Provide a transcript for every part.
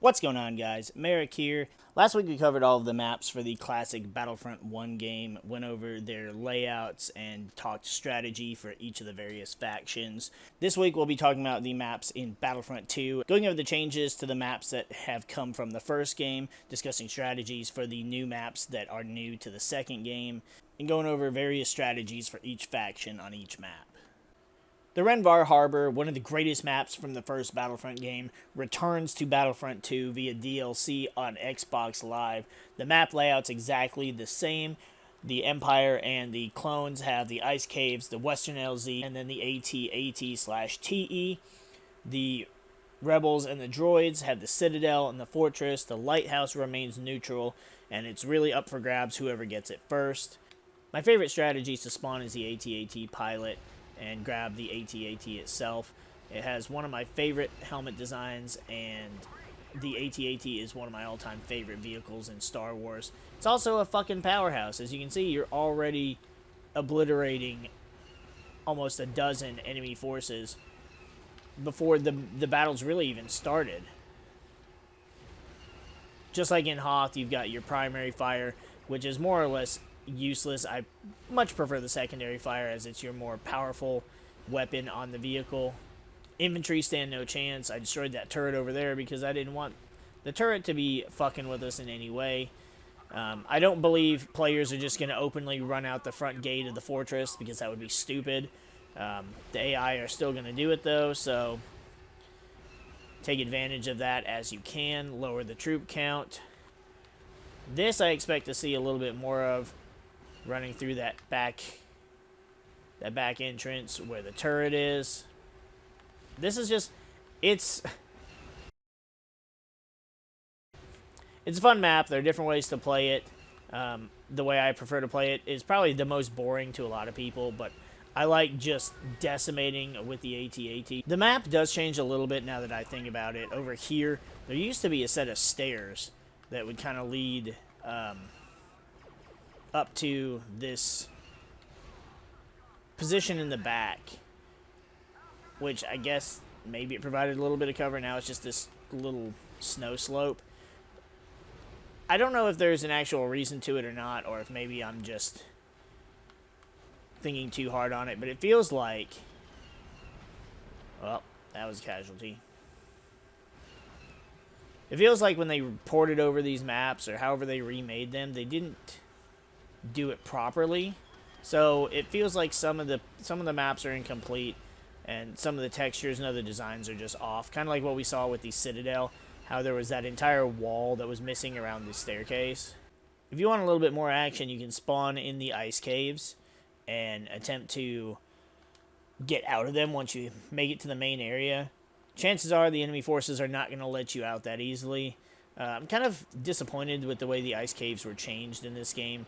What's going on, guys? MariK here. Last week we covered all of the maps for the classic Battlefront 1 game, went over their layouts, and talked strategy for each of the various factions. This week we'll be talking about the maps in Battlefront 2, going over the changes to the maps that have come from the first game, discussing strategies for the new maps that are new to the second game, and going over various strategies for each faction on each map. The Rhen Var Harbor, one of the greatest maps from the first Battlefront game, returns to Battlefront 2 via DLC on Xbox Live. The map layout's exactly the same. The Empire and the clones have the ice caves, the Western LZ, and then the AT/TE. The Rebels and the droids have the Citadel and the Fortress. The Lighthouse remains neutral, and it's really up for grabs whoever gets it first. My favorite strategy to spawn is the AT/AT pilot and grab the AT/AT itself. It has one of my favorite helmet designs, and the AT/AT is one of my all-time favorite vehicles in Star Wars. It's also a fucking powerhouse. As you can see, you're already obliterating almost a dozen enemy forces before the battle's really even started. Just like in Hoth, you've got your primary fire, which is more or less useless. I much prefer the secondary fire, as it's your more powerful weapon on the vehicle. Infantry stand no chance. I destroyed that turret over there because I didn't want the turret to be fucking with us in any way. I don't believe players are just going to openly run out the front gate of the fortress, because that would be stupid. The AI are still going to do it though, so take advantage of that as you can. Lower the troop count. This I expect to see a little bit more of, running through that back entrance where the turret is. This is just, it's a fun map. There are different ways to play it. The way I prefer to play it is probably the most boring to a lot of people, but I like just decimating with the AT/AT. The map does change a little bit now that I think about it. Over here, there used to be a set of stairs that would kind of lead up to this position in the back, which I guess maybe it provided a little bit of cover. Now it's just this little snow slope. I don't know if there's an actual reason to it or not, or if maybe I'm just thinking too hard on it, but it feels like, well, that was a casualty. It feels like when they ported over these maps, or however they remade them, they didn't do it properly. So it feels like some of the maps are incomplete, and some of the textures and other designs are just off. Kind of like what we saw with the Citadel, how there was that entire wall that was missing around the staircase. If you want a little bit more action, you can spawn in the ice caves and attempt to get out of them once you make it to the main area. Chances are the enemy forces are not going to let you out that easily. I'm kind of disappointed with the way the ice caves were changed in this game.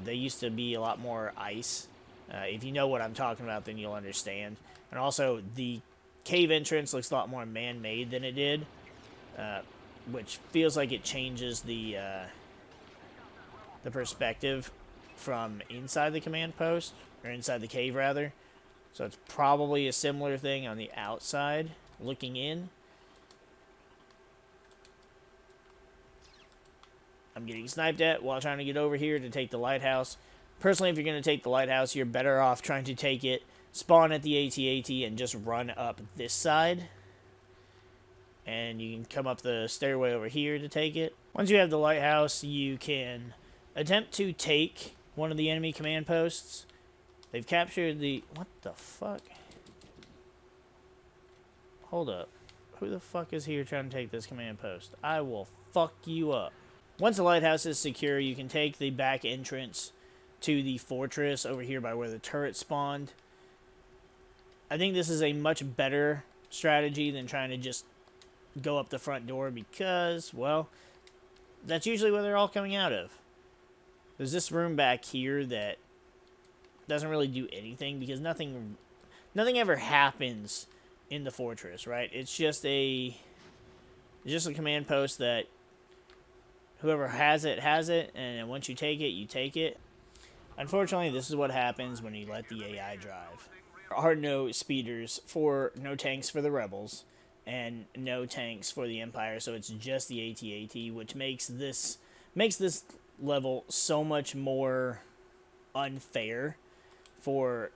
They used to be a lot more ice. If you know what I'm talking about, then you'll understand. And also, the cave entrance looks a lot more man-made than it did, which feels like it changes the perspective from inside the command post, or inside the cave, rather. So it's probably a similar thing on the outside, looking in. I'm getting sniped at while trying to get over here to take the lighthouse. Personally, if you're going to take the lighthouse, you're better off trying to take it, spawn at the AT/AT, and just run up this side. And you can come up the stairway over here to take it. Once you have the lighthouse, you can attempt to take one of the enemy command posts. They've captured the... What the fuck? Hold up. Who the fuck is here trying to take this command post? I will fuck you up. Once the lighthouse is secure, you can take the back entrance to the fortress over here by where the turret spawned. I think this is a much better strategy than trying to just go up the front door, because, well, that's usually where they're all coming out of. There's this room back here that doesn't really do anything, because nothing ever happens in the fortress, right? It's just a command post that whoever has it, and once you take it, you take it. Unfortunately, this is what happens when you let the AI drive. There are no speeders, no tanks for the rebels, and no tanks for the Empire, so it's just the AT-AT, which makes this level so much more unfair for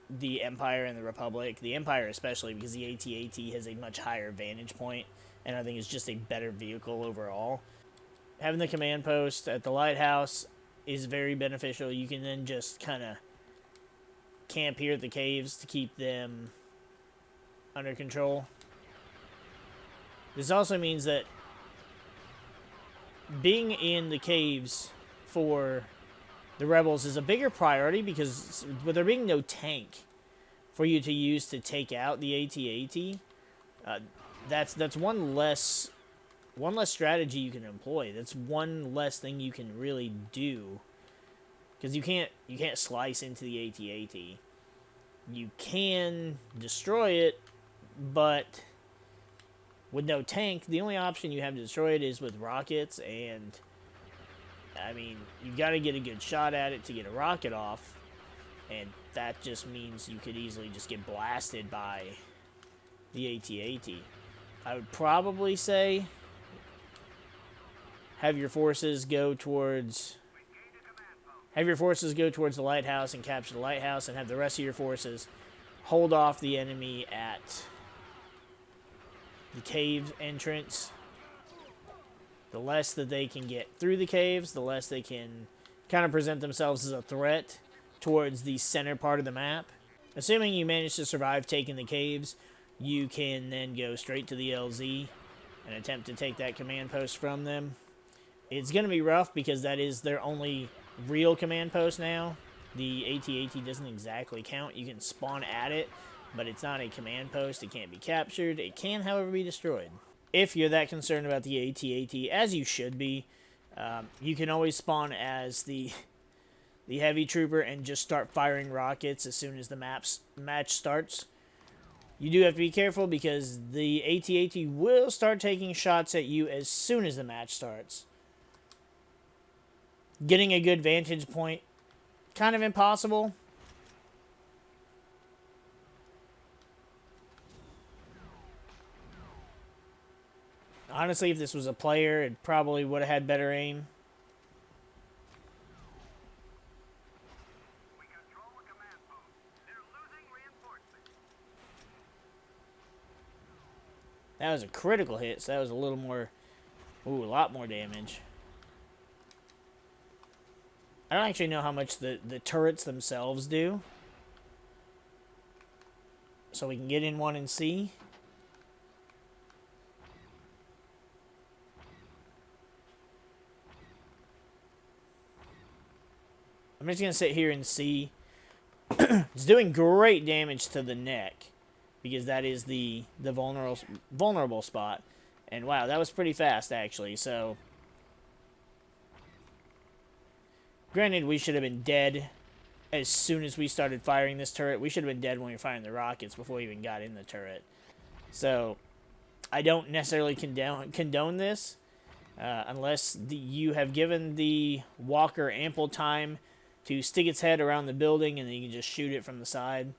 the Empire and the Republic. The Empire especially, because the AT-AT has a much higher vantage point, and I think it's just a better vehicle overall. Having the command post at the lighthouse is very beneficial. You can then just kind of camp here at the caves to keep them under control. This also means that being in the caves for the rebels is a bigger priority, because with there being no tank for you to use to take out the AT-AT, that's one less strategy you can employ. That's one less thing you can really do, because you can't slice into the AT-AT. You can destroy it, but with no tank, the only option you have to destroy it is with rockets, and I mean, you've got to get a good shot at it to get a rocket off, and that just means you could easily just get blasted by the AT-AT. I would probably say have your forces go towards the lighthouse and capture the lighthouse, and have the rest of your forces hold off the enemy at the cave entrance. The less that they can get through the caves, the less they can kind of present themselves as a threat towards the center part of the map. Assuming you manage to survive taking the caves, you can then go straight to the LZ and attempt to take that command post from them. It's going to be rough because that is their only real command post now. The AT-AT doesn't exactly count. You can spawn at it, but it's not a command post. It can't be captured. It can, however, be destroyed. If you're that concerned about the AT-AT, as you should be, you can always spawn as the heavy trooper and just start firing rockets as soon as the match starts. You do have to be careful because the AT-AT will start taking shots at you as soon as the match starts. Getting a good vantage point, kind of impossible. Honestly, if this was a player, it probably would have had better aim. That was a critical hit, so that was a little more... Ooh, a lot more damage. I don't actually know how much the turrets themselves do. So we can get in one and see. I'm just going to sit here and see. It's doing great damage to the neck, because that is the vulnerable spot. And wow, that was pretty fast, actually. So, granted, we should have been dead as soon as we started firing this turret. We should have been dead when we were firing the rockets before we even got in the turret. So, I don't necessarily condone this, unless you have given the walker ample time to stick its head around the building and then you can just shoot it from the side.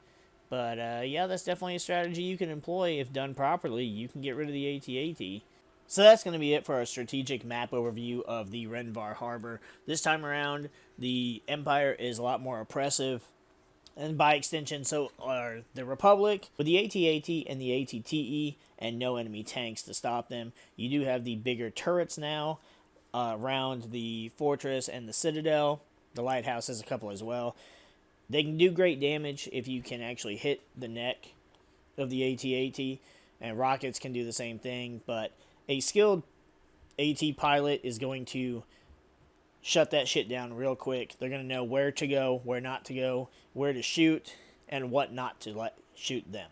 But, yeah, that's definitely a strategy you can employ. If done properly, you can get rid of the AT-AT. So that's going to be it for our strategic map overview of the Rhen Var Harbor. This time around, the Empire is a lot more oppressive, and by extension, so are the Republic. With the AT-AT and the AT-TE and no enemy tanks to stop them, you do have the bigger turrets now around the fortress and the citadel. The lighthouse has a couple as well. They can do great damage if you can actually hit the neck of the AT-AT, and rockets can do the same thing, but a skilled AT pilot is going to shut that shit down real quick. They're going to know where to go, where not to go, where to shoot, and what not to shoot them.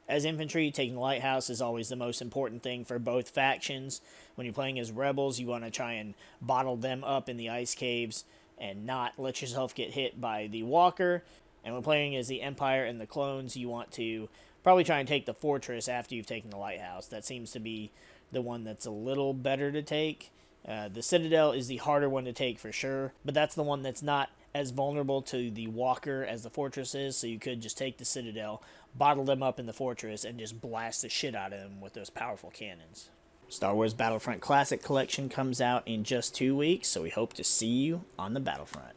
As infantry, taking the lighthouse is always the most important thing for both factions. When you're playing as rebels, you want to try and bottle them up in the ice caves and not let yourself get hit by the walker. And when playing as the Empire and the clones, you want to probably try and take the fortress after you've taken the lighthouse. That seems to be the one that's a little better to take. The citadel is the harder one to take for sure, but that's the one that's not as vulnerable to the walker as the fortress is, so you could just take the citadel, bottle them up in the fortress, and just blast the shit out of them with those powerful cannons. Star Wars Battlefront Classic Collection comes out in just 2 weeks, so we hope to see you on the Battlefront.